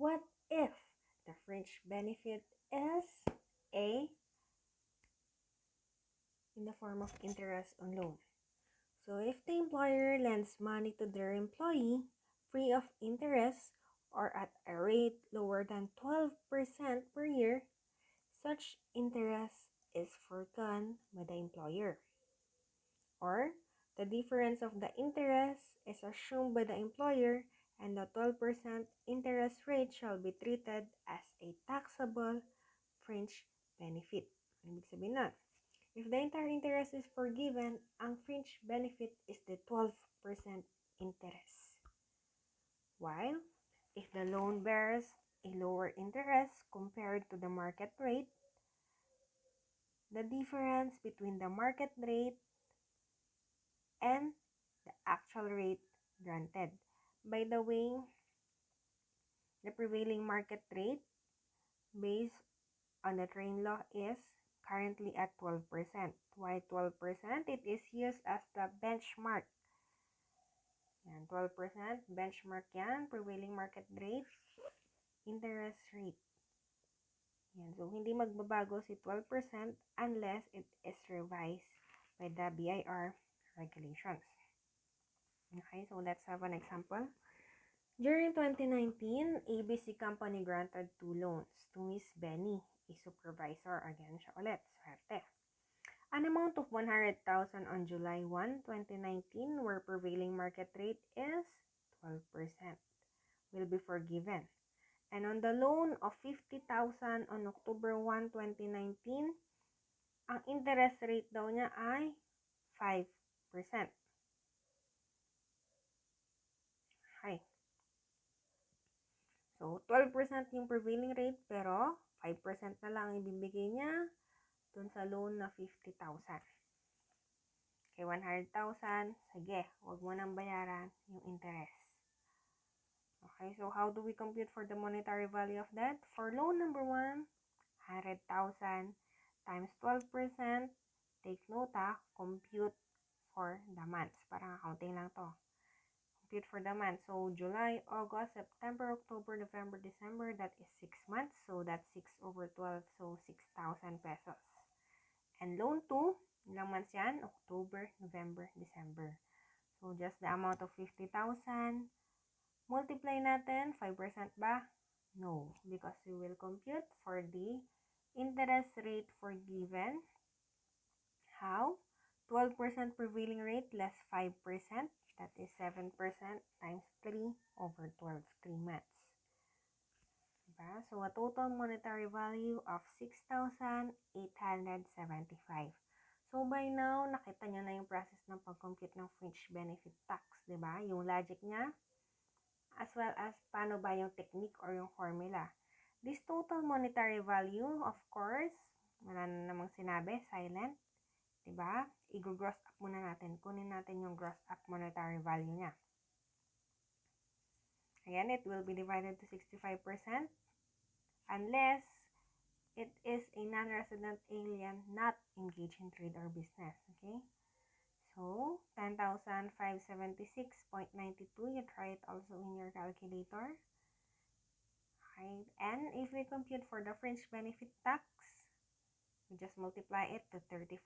What if the fringe benefit is A, in the form of interest on loan? So if the employer lends money to their employee free of interest or at a rate lower than 12% per year, such interest is forgone by the employer. Or the difference of the interest is assumed by the employer and the 12% interest rate shall be treated as a taxable fringe benefit. Ano ibig sabihin nun? If the entire interest is forgiven, ang fringe benefit is the 12% interest. While, if the loan bears a lower interest compared to the market rate, the difference between the market rate and the actual rate granted. By the way, the prevailing market rate based on the train law is currently at 12%. Why 12%? It is used as the benchmark. Yan, 12%, benchmark yan, prevailing market rate, interest rate. Yan, so hindi magbabago si 12% unless it is revised by the BIR regulations. Okay, so let's have an example. During 2019, ABC Company granted 2 loans to Miss Benny, a supervisor. Again siya ulit, swerte. An amount of 100,000 on July 1, 2019, where prevailing market rate is 12%, will be forgiven. And on the loan of 50,000 on October 1, 2019, ang interest rate daw niya ay 5%. Okay. So, 12% yung prevailing rate, pero 5% na lang ang ibibigay niya dun sa loan na 50,000. Okay, 100,000, sige, huwag mo nang bayaran yung interest. Okay, so how do we compute for the monetary value of that? For loan number 1, 100,000 times 12%, take note compute for the months. Parang accounting lang to. Compute for the months. So, July, August, September, October, November, December, that is 6 months. So, that's 6 over 12, so 6,000 pesos. And loan 2, ilang months yan? October, November, December. So, just the amount of 50,000. Multiply natin, 5% ba? No, because we will compute for the interest rate forgiven. How? 12% prevailing rate less 5%. That is 7% times 3 over 12, 3 months. Diba? So, a total monetary value of 6,875. So, by now, nakita nyo na yung process ng pag-compute ng fringe benefit tax. Diba? Yung logic niya, as well as paano ba yung technique or yung formula. This total monetary value, of course, wala na namang sinabi, silent. Diba? I-gross up muna natin. Kunin natin yung gross up monetary value niya. Again, it will be divided to 65% unless it is a non-resident alien not engaged in trade or business. Okay? So, 10,576.92. You try it also in your calculator. Okay? And if we compute for the fringe benefit tax, we just multiply it to 35%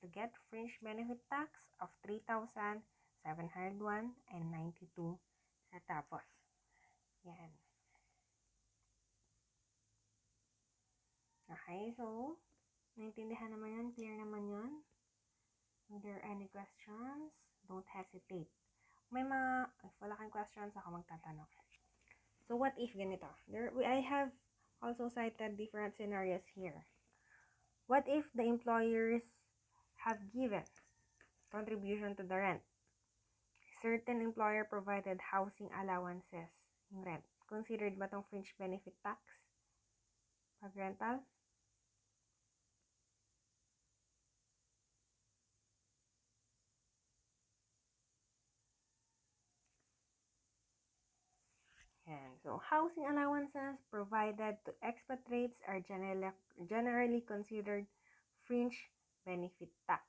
to get fringe benefit tax of 3,701.92 sa tapos. Yan. Okay, so, naintindihan naman yun, clear naman yun. If there are any questions, don't hesitate. May mga, if wala kang questions, ako magtatanong. So, what if ganito? I have also cited different scenarios here. What if the employers have given contribution to the rent? Certain employer provided housing allowances, yung rent. Considered ba tong fringe benefit tax? Pag rental? And so, housing allowances provided to expatriates are generally considered fringe benefit tax.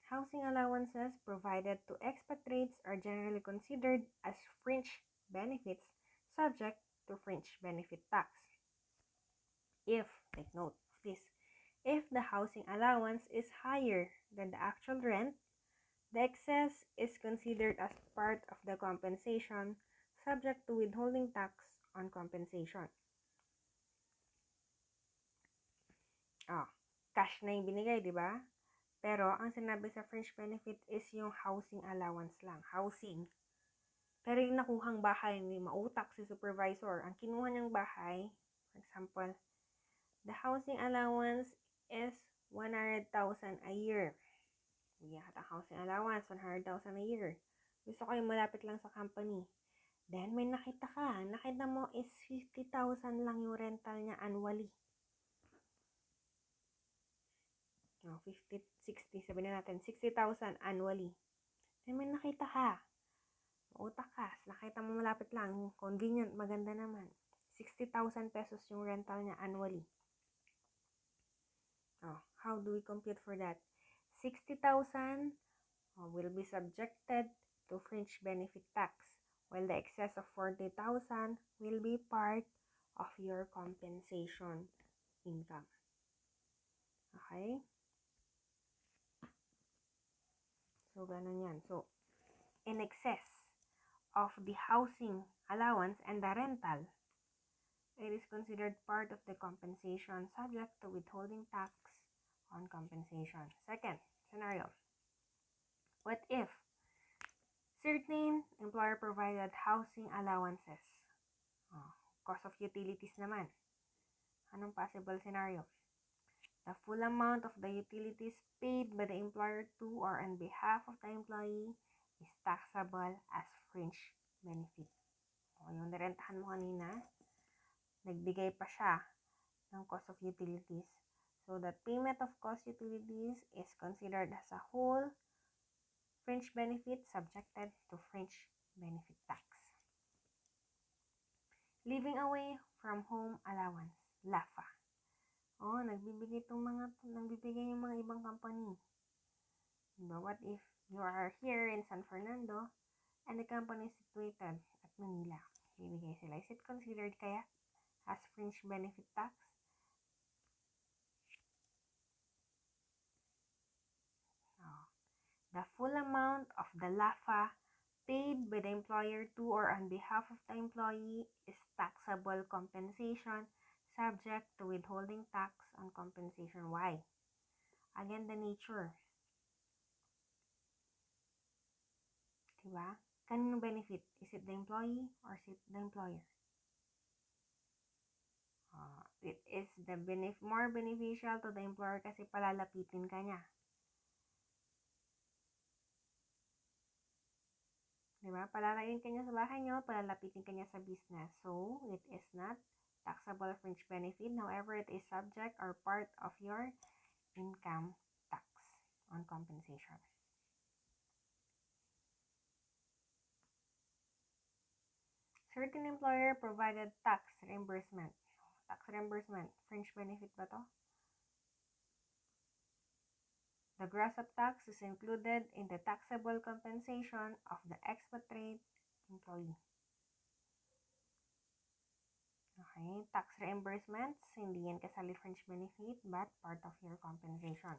Housing allowances provided to expatriates are generally considered as fringe benefits subject to fringe benefit tax. If, take note of this, if the housing allowance is higher than the actual rent, the excess is considered as part of the compensation subject to withholding tax on compensation. Cash na yung binigay, di ba? Pero ang sinabi sa fringe benefit is yung housing allowance lang. Housing. Pero yung nakuhang bahay, ni mautak si supervisor. Ang kinuha niyang bahay, for example, the housing allowance is 100,000 a year. Bigyan ka ng housing allowance, 100,000 a year. Gusto ko yung malapit lang sa company. Then, may nakita ka. Nakita mo is 50,000 lang yung rental niya annually. 50, 60, sabihin na natin, 60,000 annually. Then, may nakita ka. Utak ka. Nakita mo malapit lang. Convenient, maganda naman. 60,000 pesos yung rental niya annually. How do we compute for that? 60,000 will be subjected to fringe benefit tax, while the excess of 40,000 will be part of your compensation income. Okay? So, ganun yan. So, in excess of the housing allowance and the rental, it is considered part of the compensation subject to withholding tax on compensation. Second scenario. What if certain employer-provided housing allowances? Cost of utilities naman. Anong possible scenario? The full amount of the utilities paid by the employer to or on behalf of the employee is taxable as fringe benefit. Yung nirentahan mo kanina, nagbigay pa siya ng cost of utilities. So, the payment of cost utilities is considered as a whole fringe benefit subjected to fringe benefit tax. Living away from home allowance, LAFA. Nagbibigay yung mga ibang company. Diba? What if you are here in San Fernando and the company is situated at Manila? Bibigay sila. Is it considered kaya as fringe benefit tax? The full amount of the LAFA paid by the employer to or on behalf of the employee is taxable compensation subject to withholding tax on compensation. Why? Again, the nature. Diba? Kanino benefit? Is it the employee or is it the employer? It is the more beneficial to the employer kasi palalapitin ka niya. Diba? Palalayin ka niya sa bahay niyo, palalapitin ka niya sa business. So, it is not taxable fringe benefit. However, it is subject or part of your income tax on compensation. Certain employer provided tax reimbursement. Tax reimbursement, fringe benefit ba to? The gross up tax is included in the taxable compensation of the expatriate employee. Okay, tax reimbursements, hindi yan kasali fringe benefit but part of your compensation.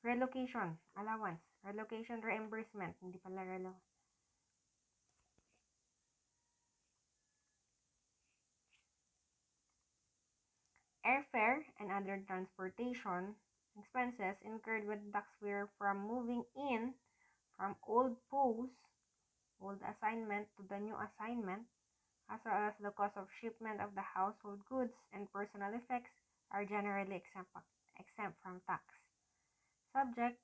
Relocation, allowance, relocation reimbursement, hindi pala airfare and other transportation expenses incurred with the taxpayer from moving in from old post, old assignment to the new assignment, as well as the cost of shipment of the household goods and personal effects are generally exempt from tax, subject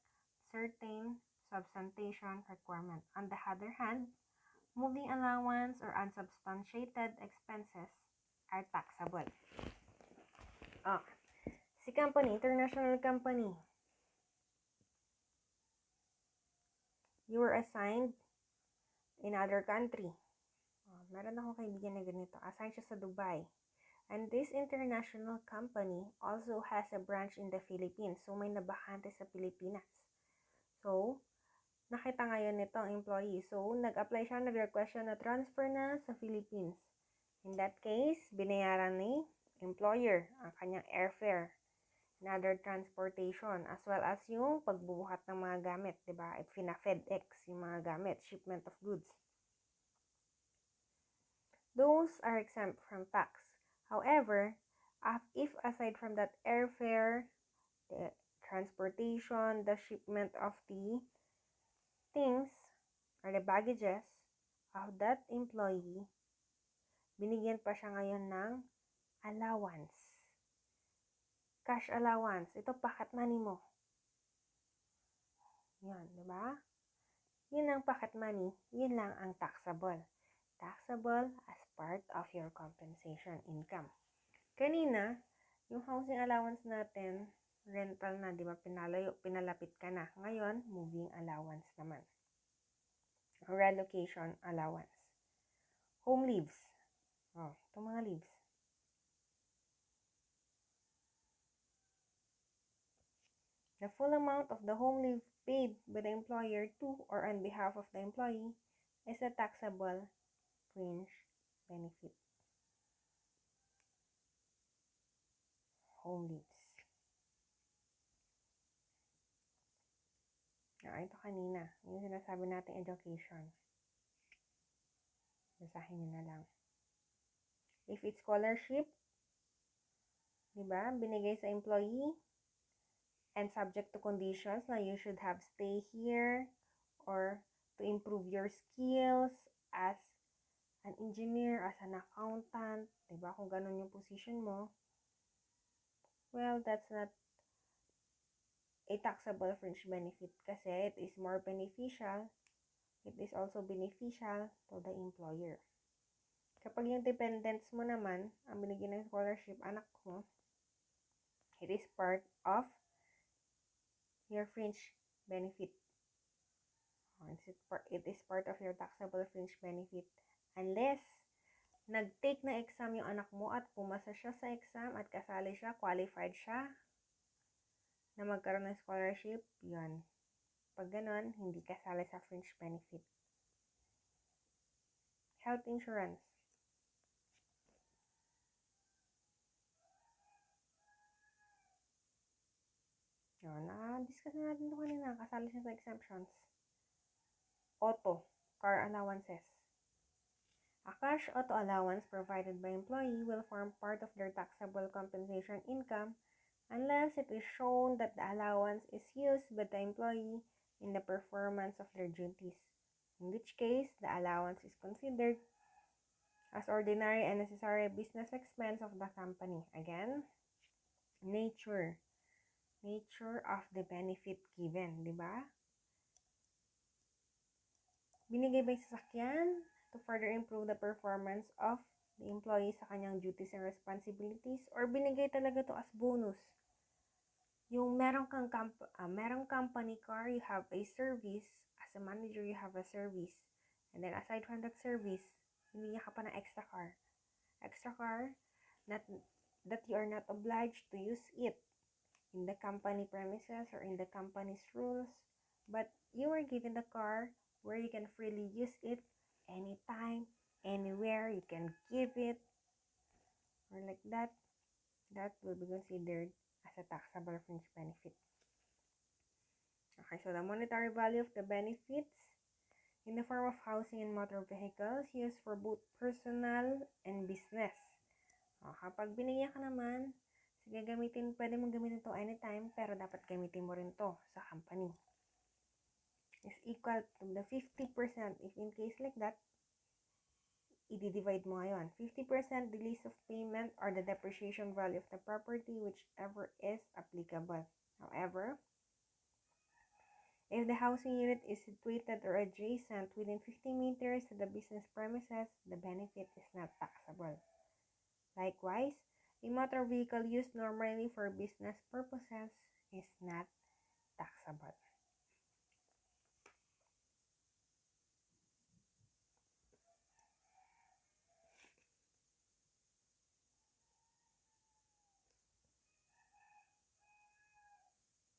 certain substantiation requirement. On the other hand, moving allowance or unsubstantiated expenses are taxable. Si company, international company, you were assigned in other country. Meron akong kaibigan na ganito. Assigned siya sa Dubai. And this international company also has a branch in the Philippines. So, may nabakante sa Pilipinas. So, nakita ngayon nito ang employee. So, nag-apply siya, nag-request siya na transfer na sa Philippines. In that case, binayaran ni employer ang kanyang airfare and other transportation as well as yung pagbubuhat ng mga gamit, diba? If FedEx yung mga gamit, shipment of goods. Those are exempt from tax. However, if aside from that airfare, the transportation, the shipment of the things or the baggages of that employee, binigyan pa siya ngayon ng allowance. Cash allowance. Ito, pocket money mo. Yan, di ba? Yun ang pocket money. Yun lang ang taxable. Taxable as part of your compensation income. Kanina, yung housing allowance natin, rental na, di ba? Pinalapit ka na. Ngayon, moving allowance naman. Relocation allowance. Home leaves. Oh, itong mga leaves. The full amount of the home leave paid by the employer to or on behalf of the employee is a taxable fringe benefit. Home leaves. Ito kanina. Yung sinasabi natin education. Basahin nyo na lang. If it's scholarship, diba, binigay sa employee and subject to conditions na you should have stay here or to improve your skills as an engineer, as an accountant, diba, kung ganun yung position mo, well, that's not a taxable fringe benefit kasi it is more beneficial, it is also beneficial to the employer. Kapag yung dependents mo naman, ang binigyan ng scholarship, anak mo, it is part of your fringe benefit. It is part of your taxable fringe benefit unless nag-take na exam yung anak mo at pumasa siya sa exam at kasali siya, qualified siya na magkaroon ng scholarship, yun. Pag ganon, hindi kasali sa fringe benefit. Health insurance. Yun, na-discuss na natin ito kanina. Kasali siya sa exemptions. Auto, car allowances. A cash auto allowance provided by employee will form part of their taxable compensation income unless it is shown that the allowance is used by the employee in the performance of their duties, in which case the allowance is considered as ordinary and necessary business expense of the company. Again, nature of the benefit given, di ba? Binigay ba yung sasakyan to further improve the performance of the employee sa kanyang duties and responsibilities, or binigay talaga to as bonus? Yung merong company car, you have a service, as a manager, you have a service, and then aside from that service, binigyan ka pa ng extra car, that you are not obliged to use it in the company premises or in the company's rules, but you were given the car where you can freely use it anytime, anywhere, you can give it, or like that, that will be considered as a taxable fringe benefit. Okay, so the monetary value of the benefits in the form of housing and motor vehicles used for both personal and business. Kapag binigyan ka naman, sige, pwede mong gamitin ito anytime, pero dapat gamitin mo rin to sa company. Is equal to the 50%. If in case like that, i-divide mo ngayon. 50% the lease of payment or the depreciation value of the property, whichever is applicable. However, if the housing unit is situated or adjacent within 50 meters to the business premises, the benefit is not taxable. Likewise, a motor vehicle used normally for business purposes is not taxable.